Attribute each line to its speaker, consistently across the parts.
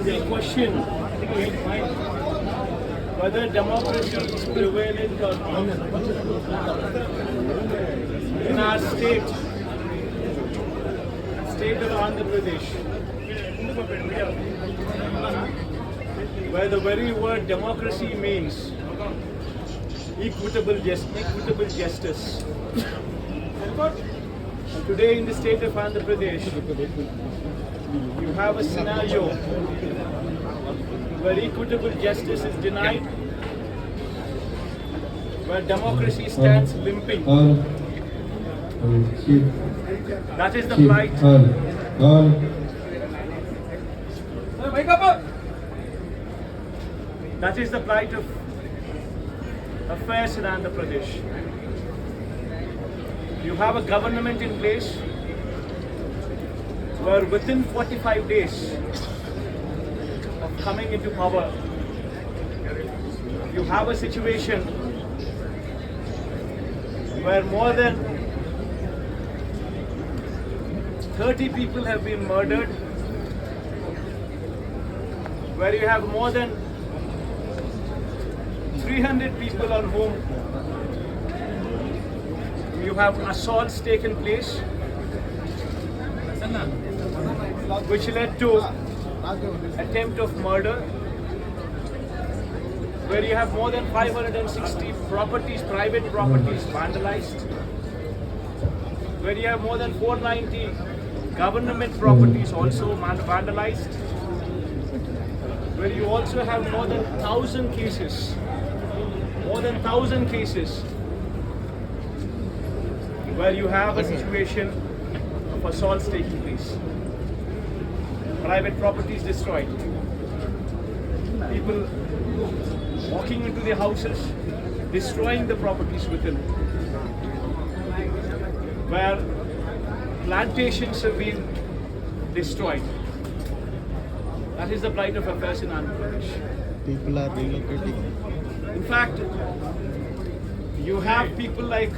Speaker 1: We question whether democracy is prevalent or not in our state of Andhrapradesh, where the very word democracy means equitable justice. And today in the state of Andhra Pradesh, you have a scenario where equitable justice is denied, where democracy stands limping. That is the plight. That is the plight of affairs in Andhra Pradesh. You have a government in place where within 45 days of coming into power, you have a situation where more than 30 people have been murdered, where you have more than 300 people on whom you have assaults taken place, which led to attempt of murder, where you have more than 560 properties, private properties vandalized, where you have more than 490 government properties also vandalized, where you also have more than 1,000 cases, where you have a situation of assaults taking place, private properties destroyed, people walking into their houses, destroying the properties within, where plantations have been destroyed. That is the plight of affairs in Andhra Pradesh.
Speaker 2: People are relocating.
Speaker 1: In fact, you have people like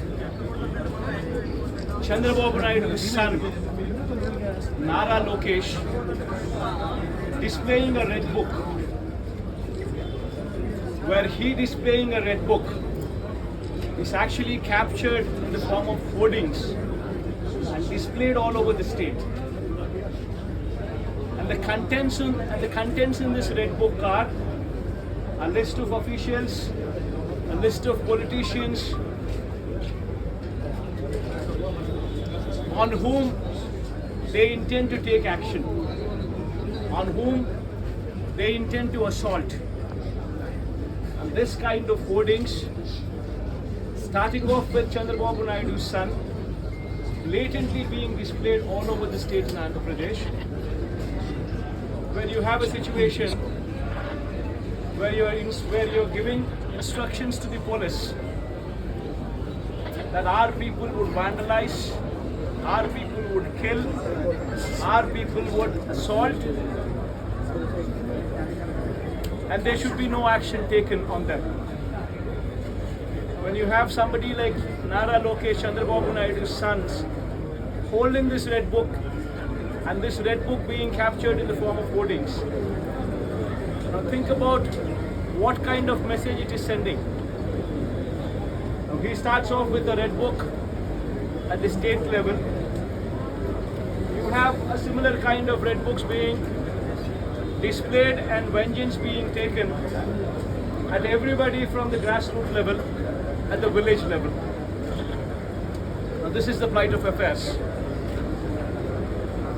Speaker 1: Chandrababu Naidu's son, Nara Lokesh, displaying a red book, where he displaying a red book is actually captured in the form of hoardings and displayed all over the state. And the contents in this red book are a list of officials, a list of politicians on whom they intend to take action, on whom they intend to assault. And this kind of hoardings, starting off with Chandrababu Naidu's son, blatantly being displayed all over the state in Andhra Pradesh, where you have a situation where you're giving instructions to the police that our people would vandalize, our people would kill, our people would assault, and there should be no action taken on them. When you have somebody like Nara Lokesh, Chandrababu Naidu's sons, holding this red book, and this red book being captured in the form of hoardings, now think about what kind of message it is sending. Now he starts off with the red book at the state level. You have a similar kind of red books being displayed and vengeance being taken at everybody from the grassroots level, at the village level. Now this is the plight of affairs.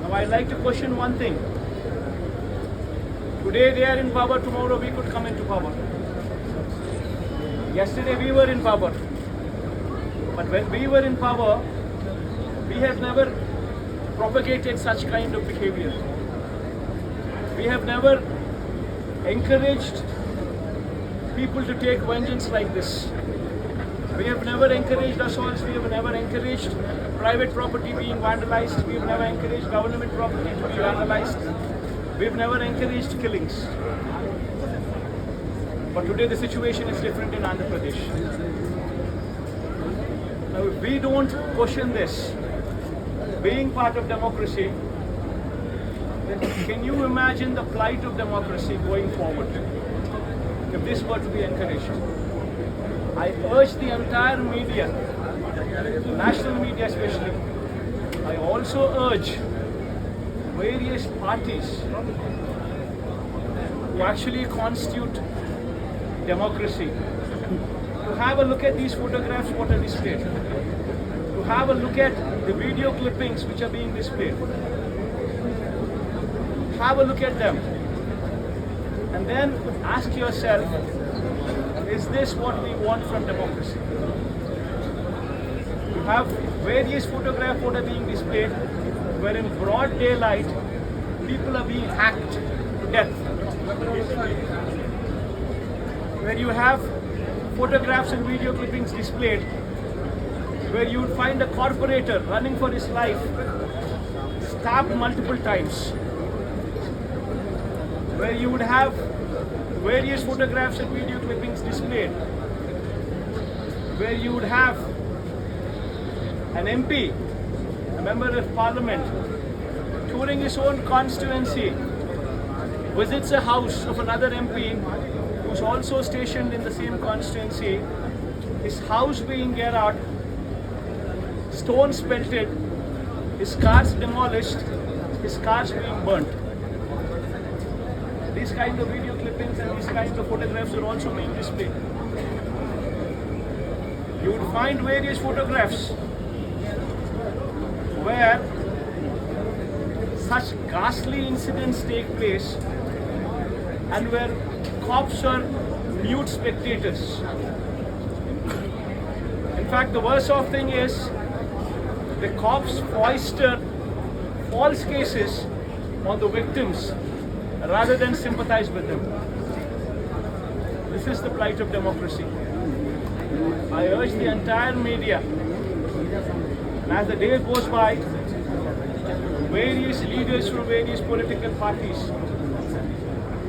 Speaker 1: Now I'd like to question one thing. Today they are in power, tomorrow we could come into power. Yesterday we were in power. But when we were in power, we have never propagated such kind of behavior. We have never encouraged people to take vengeance like this. We have never encouraged assaults, we have never encouraged private property being vandalized, we have never encouraged government property to be vandalized, we have never encouraged killings. But today the situation is different in Andhra Pradesh. Now if we don't question this, being part of democracy, then Can you imagine the plight of democracy going forward if this were to be encouraged? I urge the entire media, national media especially, I also urge various parties who actually constitute democracy to have a look at these photographs what are displayed, to have a look at the video clippings which are being displayed. Have a look at them and then ask yourself, is this what we want from democracy? You have various photographs that are being displayed where in broad daylight people are being hacked to death. Where you have photographs and video clippings displayed where you would find a corporator running for his life stabbed multiple times. Where you would have various photographs and video clippings displayed, where you would have an MP, a member of parliament, touring his own constituency, visits a house of another MP who's also stationed in the same constituency, his house being get out, stones pelted, his cars demolished, his cars being burnt. These kind of video clippings and these kinds of photographs are also being displayed. You would find various photographs where such ghastly incidents take place and where cops are mute spectators. In fact, the worst of thing is the cops foisted false cases on the victims rather than sympathize with them. This is the plight of democracy. I urge the entire media, and as the day goes by, various leaders from various political parties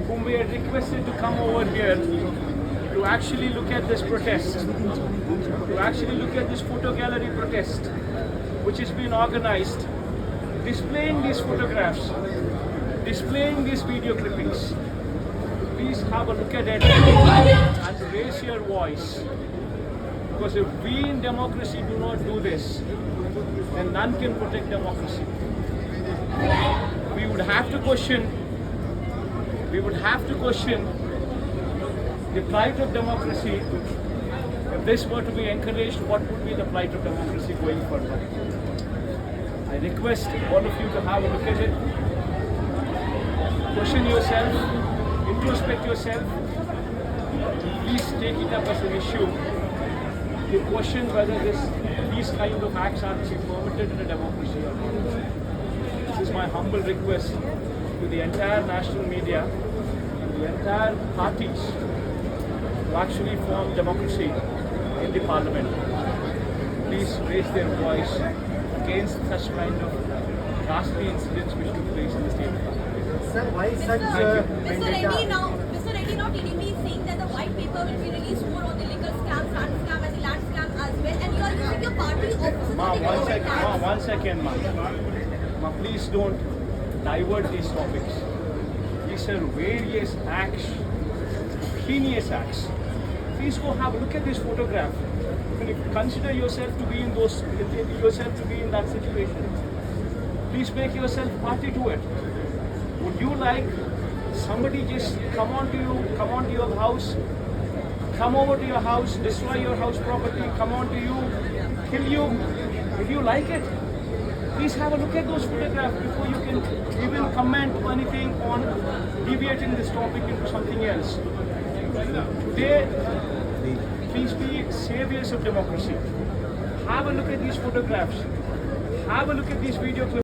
Speaker 1: whom we had requested to come over here to actually look at this protest, to actually look at this photo gallery protest which has been organized, displaying these photographs, displaying these video clippings. Please have a look at it and raise your voice. Because if we in democracy do not do this, then none can protect democracy. We would have to question the plight of democracy. If this were to be encouraged, what would be the plight of democracy going further? I request all of you to have a look at it. Question yourself, introspect yourself. Please take it up as an issue to question whether these kind of acts are to be permitted in a democracy or not. This is my humble request to the entire national media and the entire parties who actually form democracy in the parliament. Please raise their voice against such kind of ghastly incidents which took place in the state of Andhrapradesh.
Speaker 3: Sir, why such
Speaker 4: Mr. Reddy now TDP is saying that the white paper will be released more on the illegal scam, sand scam and the land scam as well, and you are using your party offices
Speaker 1: Ma,
Speaker 4: to negotiate that.
Speaker 1: one second, ma. Please don't divert these topics. These are various acts, heinous acts. Please go have a look at this photograph. And if you consider yourself to be in that situation, please make yourself party to it. Would you like somebody just come onto your house, come over to your house, destroy your house property, come onto you, kill you? Would you like it? Please have a look at those photographs before you can even comment anything on deviating this topic into something else. Today, please be saviors of democracy. Have a look at these photographs. Have a look at these video clips.